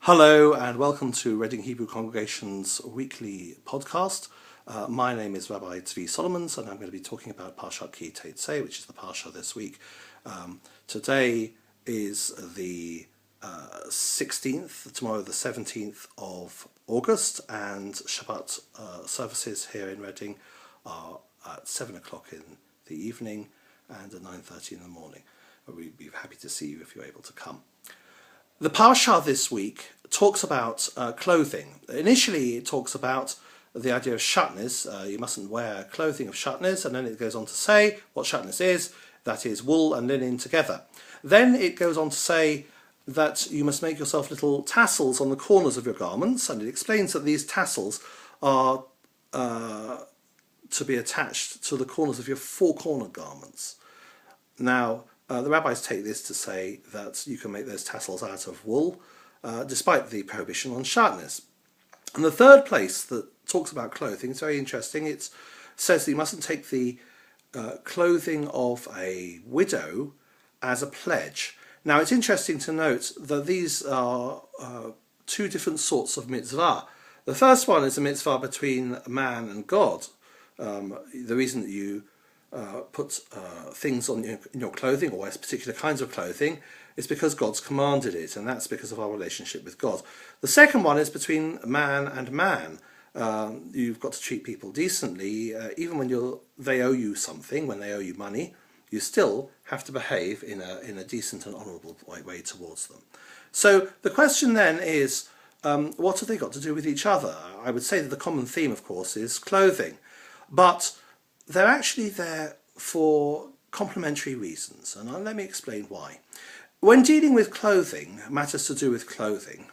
Hello and welcome to Reading Hebrew Congregation's weekly podcast. My name is Rabbi Zvi Solomons and I'm going to be talking about Parshat Ki Tetzeh, which is the Parsha this week. Today is the 16th, tomorrow the 17th of August, and Shabbat services here in Reading are at 7 o'clock in the evening and at 9:30 in the morning. We'd be happy to see you if you're able to come. The Parsha this week talks about clothing. Initially, it talks about the idea of shatnez. You mustn't wear clothing of shatnez, and then it goes on to say what shatnez is. That is wool and linen together. Then it goes on to say that you must make yourself little tassels on the corners of your garments, and it explains that these tassels are to be attached to the corners of your four-cornered garments. Now, the rabbis take this to say that you can make those tassels out of wool, despite the prohibition on shatnez. And the third place that talks about clothing is very interesting. It says that you mustn't take the clothing of a widow as a pledge. Now, it's interesting to note that these are two different sorts of mitzvah. The first one is a mitzvah between man and God. The reason that you put things on in your clothing, or wear particular kinds of clothing, is because God's commanded it, and that's because of our relationship with God. The second one is between man and man. You've got to treat people decently, even when they owe you something, when they owe you money. You still have to behave in a decent and honourable way towards them. So the question then is, what have they got to do with each other? I would say that the common theme, of course, is clothing, but they're actually there for complementary reasons, and let me explain why. When dealing with clothing, matters to do with clothing,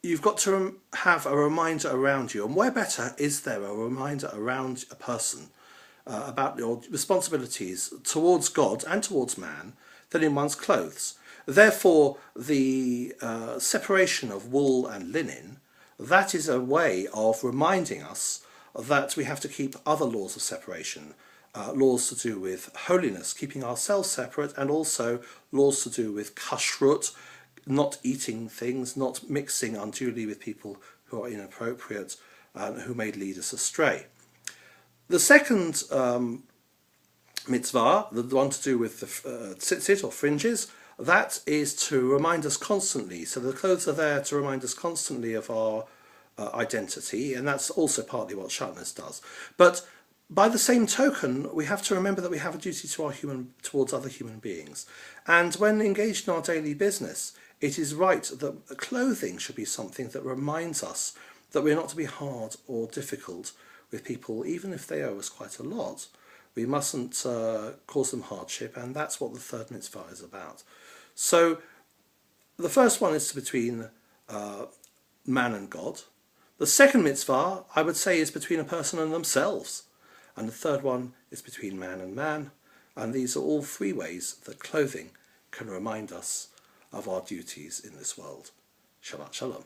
you've got to have a reminder around you, and where better is there a reminder around a person about your responsibilities towards God and towards man than in one's clothes. Therefore, the separation of wool and linen, that is a way of reminding us that we have to keep other laws of separation, laws to do with holiness, keeping ourselves separate, and also laws to do with kashrut, not eating things, not mixing unduly with people who are inappropriate and who may lead us astray. The second mitzvah, the one to do with the tzitzit or fringes, that is to remind us constantly. So the clothes are there to remind us constantly of our identity, and that's also partly what shatnez does. But by the same token, we have to remember that we have a duty towards other human beings. And when engaged in our daily business, it is right that clothing should be something that reminds us that we're not to be hard or difficult with people, even if they owe us quite a lot. We mustn't cause them hardship, and that's what the third mitzvah is about. So the first one is between man and God. The second mitzvah, I would say, is between a person and themselves. And the third one is between man and man. And these are all three ways that clothing can remind us of our duties in this world. Shabbat Shalom.